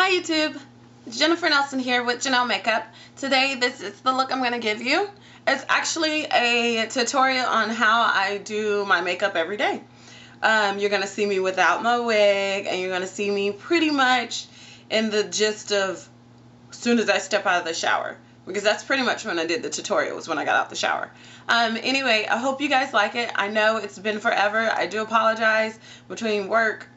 Hi YouTube, Jennifer Nelson here with Janelle Makeup. Today this is the look I'm going to give you. It's actually a tutorial on how I do my makeup every day. You're going to see me without my wig, and you're going to see me pretty much in the gist of as soon as I step out of the shower, because that's pretty much when I did the tutorial, was when I got out the shower. Anyway, I hope you guys like it. I know it's been forever. I do apologize, between work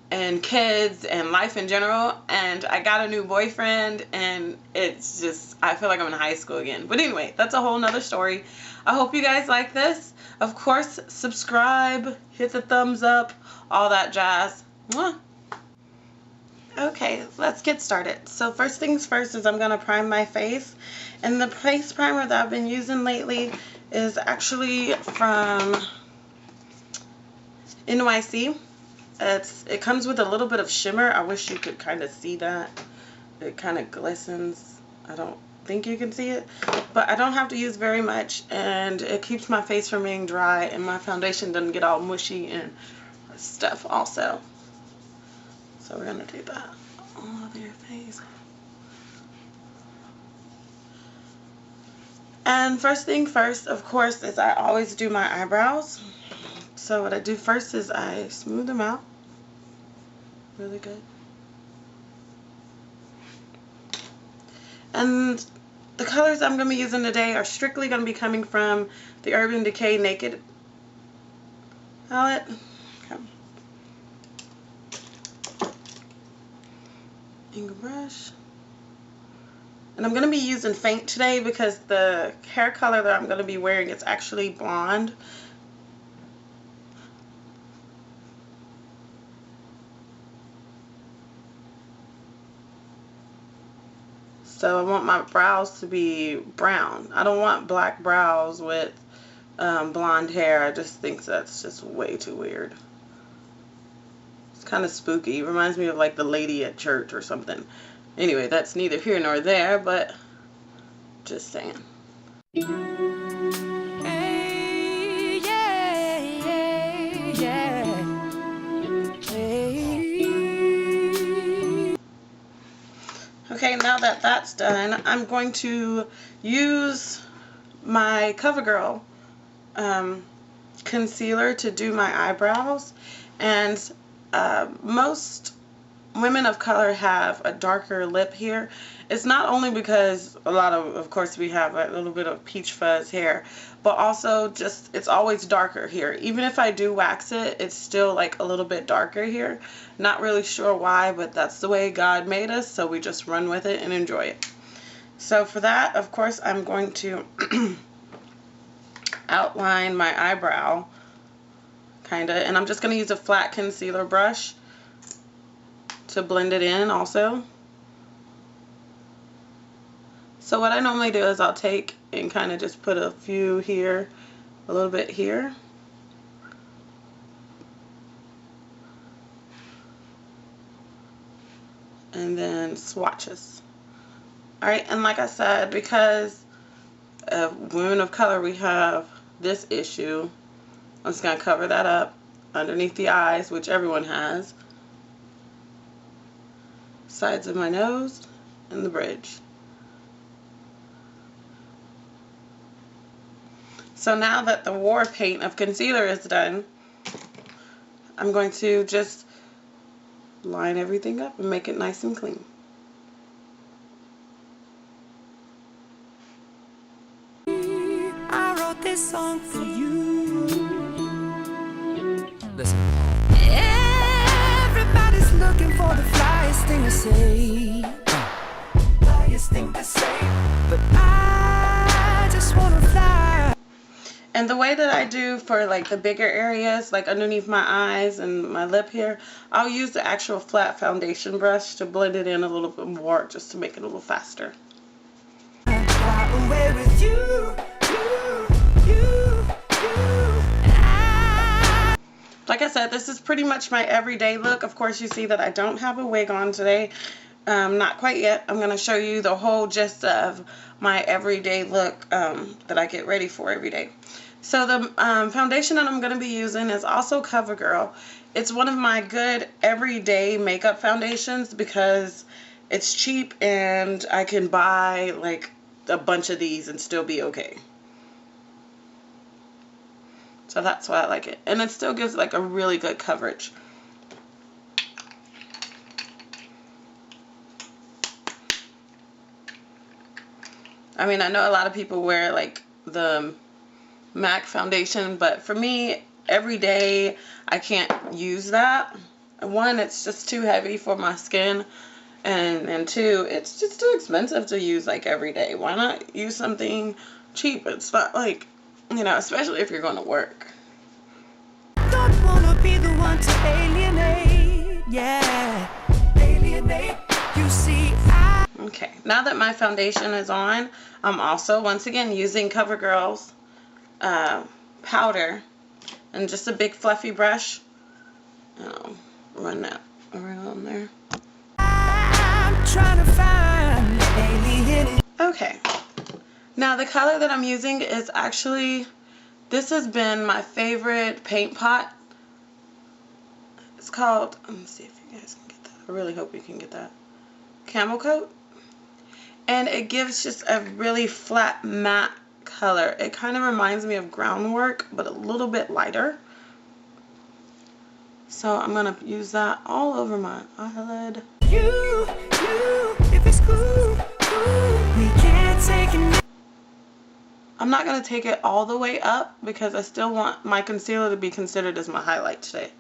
and kids and life in general, and I got a new boyfriend, and it's just, I feel like I'm in high school again. But anyway, that's a whole nother story. I hope you guys like this. Of course, subscribe, hit the thumbs up, all that jazz. Mwah. Okay, let's get started. So first things first is I'm going to prime my face, and the face primer that I've been using lately is actually from NYC. It comes with a little bit of shimmer. I wish you could kind of see that. It kind of glistens. I don't think you can see it, but I don't have to use very much, and it keeps my face from being dry, and my foundation doesn't get all mushy and stuff also. So we're going to do that all over your face. And first thing first, of course, is I always do my eyebrows. So what I do first is I smooth them out really good. And the colors I'm going to be using today are strictly going to be coming from the Urban Decay Naked palette. Okay. Ink brush. And I'm going to be using Faint today because the hair color that I'm going to be wearing is actually blonde. So I want my brows to be brown. I don't want black brows with blonde hair. I just think that's just way too weird. It's kind of spooky. It reminds me of like the lady at church or something. Anyway, that's neither here nor there, but just saying. Okay, now that that's done, I'm going to use my CoverGirl concealer to do my eyebrows. And most women of color have a darker lip here. It's not only because of course, we have a little bit of peach fuzz hair, but also just it's always darker here. Even if I do wax it, it's still like a little bit darker here. Not really sure why, but that's the way God made us, so we just run with it and enjoy it. So for that, of course, I'm going to outline my eyebrow, kinda, and I'm just going to use a flat concealer brush to blend it in also. So what I normally do is I'll take and kind of just put a few here, a little bit here. And then swatches. Alright, and like I said, because women of color, we have this issue. I'm just going to cover that up underneath the eyes, which everyone has. Sides of my nose and the bridge. So now that the war paint of concealer is done, I'm going to just line everything up and make it nice and clean. I wrote this song for you. Listen. Everybody's looking for the flyest thing to say. Flyest thing to say. But I just wanna fly. And the way that I do for like the bigger areas, like underneath my eyes and my lip here, I'll use the actual flat foundation brush to blend it in a little bit more, just to make it a little faster. Fly away with you. Like I said, this is pretty much my everyday look. Of course, you see that I don't have a wig on today. Not quite yet. I'm going to show you the whole gist of my everyday look that I get ready for every day. So the foundation that I'm going to be using is also CoverGirl. It's one of my good everyday makeup foundations because It's cheap and I can buy like a bunch of these and still be okay. So that's why I like it. And it still gives like a really good coverage. I mean, I know a lot of people wear like the MAC foundation, but for me, every day I can't use that. One, it's just too heavy for my skin, and two, it's just too expensive to use like every day. Why not use something cheap? It's not like, you know, especially if you're going to work. Don't wanna be the one to alienate, yeah, alienate. You see, Okay, now that my foundation is on, I'm also once again using CoverGirl's powder and just a big fluffy brush. I'll run that around there. I'm trying to find alien. Okay, now the color that I'm using is actually, this has been my favorite paint pot. It's called, let me see if you guys can get that. I really hope you can get that. Camel Coat. And it gives just a really flat matte color. It kind of reminds me of Groundwork, but a little bit lighter. So I'm going to use that all over my eyelid. You, if it's cool, we can't take it. I'm not going to take it all the way up because I still want my concealer to be considered as my highlight today.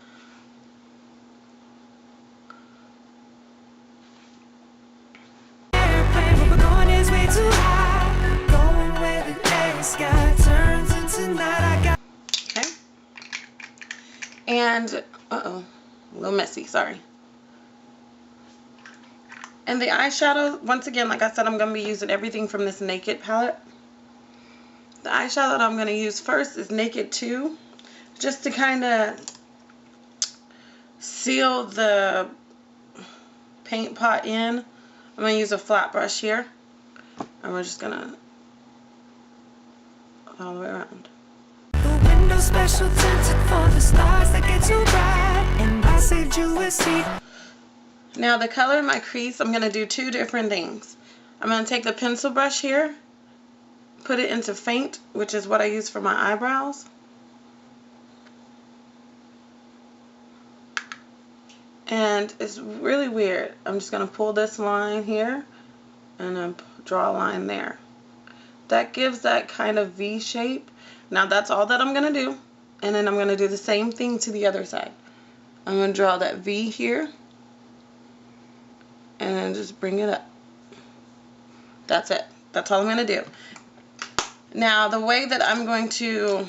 Okay. And, uh-oh, a little messy, sorry. And the eyeshadow, once again, like I said, I'm going to be using everything from this Naked palette. The eyeshadow that I'm going to use first is Naked 2, just to kind of seal the paint pot in. I'm going to use a flat brush here, and we're just going to all the way around. The window special tinted for the stars that get you bright, and I saved you a seat. Now the color in my crease, I'm going to do two different things. I'm going to take the pencil brush here, put it into Faint, which is what I use for my eyebrows. And it's really weird. I'm just going to pull this line here and then draw a line there. That gives that kind of V shape. Now that's all that I'm going to do. And then I'm going to do the same thing to the other side. I'm going to draw that V here. And then just bring it up. That's it. That's all I'm going to do. Now the way that I'm going to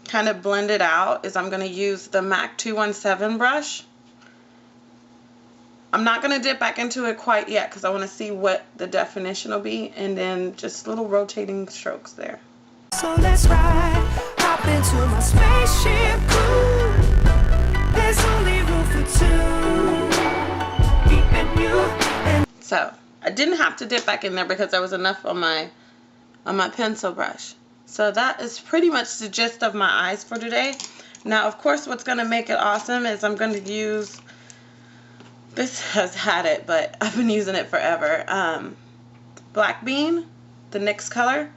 kind of blend it out is I'm going to use the MAC 217 brush. I'm not going to dip back into it quite yet because I want to see what the definition will be, and then just little rotating strokes there. So let's ride, hop into my spaceship cool. There's only room for two, deep and you and so I didn't have to dip back in there because there was enough on my pencil brush. So that is pretty much the gist of my eyes for today. Now of course what's going to make it awesome is I'm going to use, this has had it but I've been using it forever, Black Bean, the NYX color.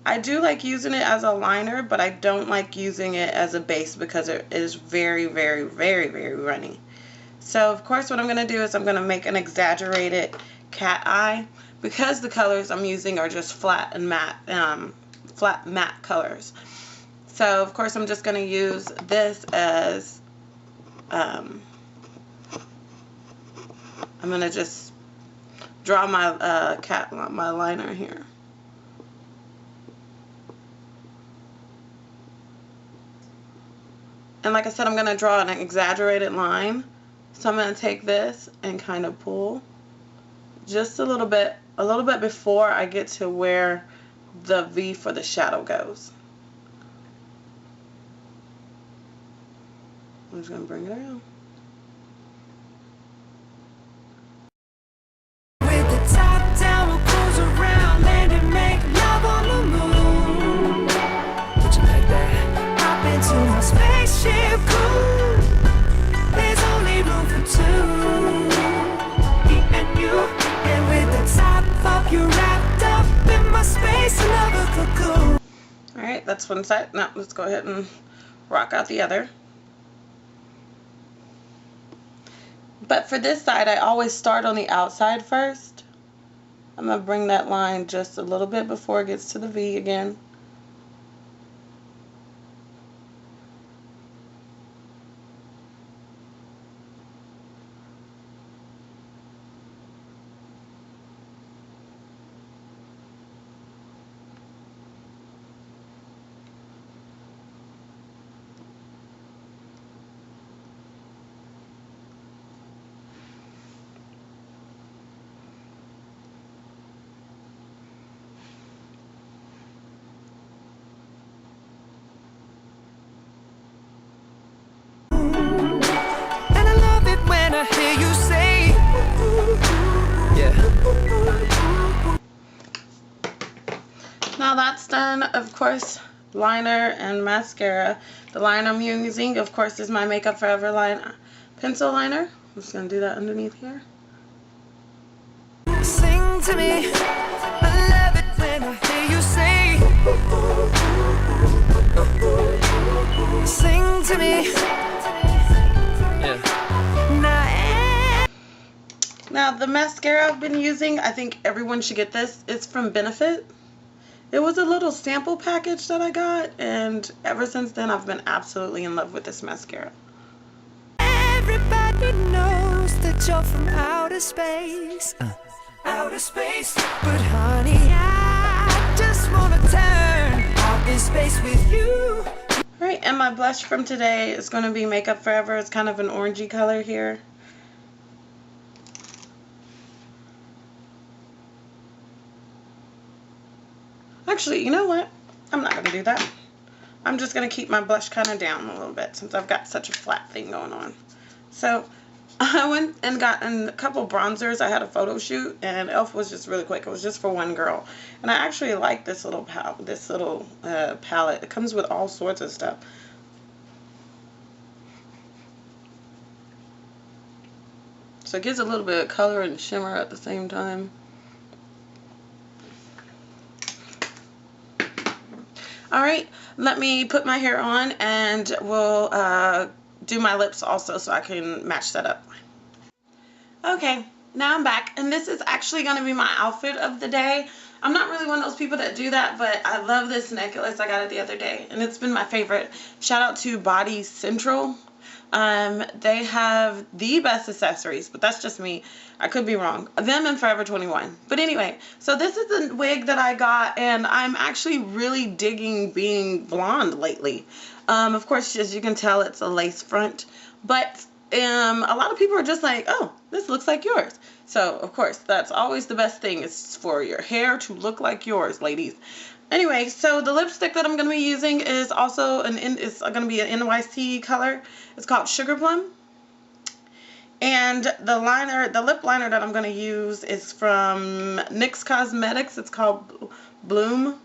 I do like using it as a liner, but I don't like using it as a base because it is very, very, very, very runny. So of course what I'm going to do is I'm going to make an exaggerated cat eye because the colors I'm using are just flat and matte, flat matte colors. So of course I'm just going to use this as, I'm going to just draw my my liner here. And like I said, I'm going to draw an exaggerated line. So I'm going to take this and kind of pull just a little bit before I get to where the V for the shadow goes. I'm just going to bring it around. with the top down, we'll cruise around, land and make love on the moon. Would you like that? Hop into my spaceship cool. There's only room for two. that's one side. Now let's go ahead and rock out the other. But for this side, I always start on the outside first. I'm going to bring that line just a little bit before it gets to the V again. Now that's done, of course, liner and mascara. The liner I'm using, of course, is my Makeup Forever pencil liner. I'm just going to do that underneath here. Sing to me, I love it when I hear you say. Sing to me. Now the mascara I've been using, I think everyone should get this. It's from Benefit. It was a little sample package that I got, and ever since then I've been absolutely in love with this mascara. Everybody knows that you're from outer space. Outer space. But honey, I just wanna turn outer space with you. Alright, and my blush from today is going to be Makeup Forever. It's kind of an orangey color here. Actually, you know what? I'm not going to do that. I'm just going to keep my blush kind of down a little bit since I've got such a flat thing going on. So, I went and got a couple bronzers. I had a photo shoot, and e.l.f. was just really quick. It was just for one girl. And I actually like this little palette. It comes with all sorts of stuff. So it gives a little bit of color and shimmer at the same time. Alright, let me put my hair on and we'll do my lips also so I can match that up. Okay, now I'm back, and this is actually going to be my outfit of the day. I'm not really one of those people that do that, but I love this necklace. I got it the other day, and it's been my favorite. Shout out to Body Central. They have the best accessories, but that's just me. I could be wrong. Them and Forever 21. But anyway, so this is the wig that I got, and I'm actually really digging being blonde lately. Of course, as you can tell, it's a lace front, but a lot of people are just like, oh, this looks like yours. So, of course, that's always the best thing, is for your hair to look like yours, ladies. Anyway, so the lipstick that I'm going to be using is also it's going to be an NYC color. It's called Sugar Plum. And the lip liner that I'm going to use is from NYX Cosmetics. It's called Bloom.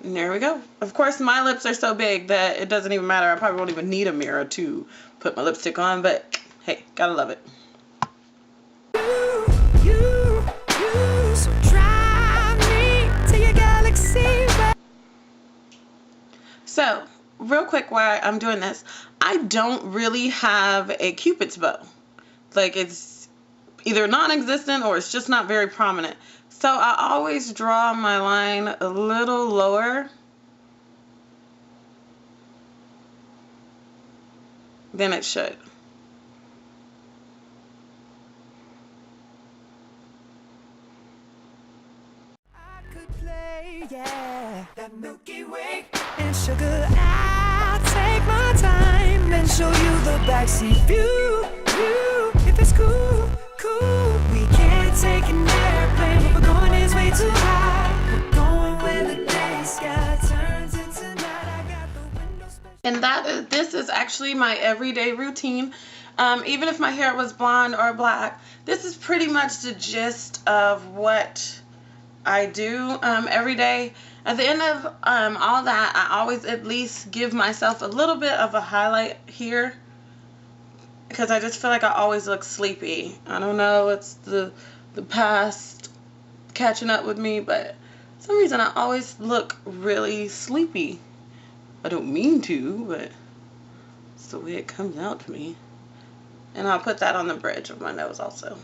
And there we go. Of course, my lips are so big that it doesn't even matter. I probably won't even need a mirror to put my lipstick on, but hey, gotta love it. So, real quick while I'm doing this, I don't really have a Cupid's bow. Like, it's either non-existent or it's just not very prominent. So I always draw my line a little lower than it should. I could play, yeah, that Milky Way and sugar. I'll take my time and show you the backseat view. If it's cool, cool. We can't take an airplane, but we're going is way too high. We're going where the day sky turns into night. I got the window special. And this is actually my everyday routine. Even if my hair was blonde or black, this is pretty much the gist of what I do every day. At the end of all that, I always at least give myself a little bit of a highlight here, because I just feel like I always look sleepy. I don't know, it's the past catching up with me, but some reason I always look really sleepy. I don't mean to, but it's the way it comes out to me. And I'll put that on the bridge of my nose also.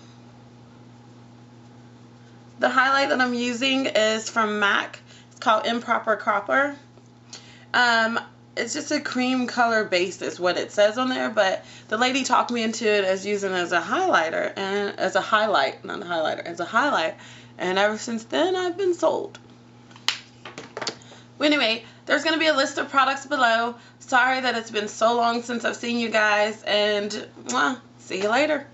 The highlight that I'm using is from MAC. It's called Improper Cropper. It's just a cream color base is what it says on there, but the lady talked me into it as using it as a highlighter, and as a highlight, not a highlighter, as a highlight, and ever since then I've been sold. Well, anyway, there's going to be a list of products below. Sorry that it's been so long since I've seen you guys, and see you later.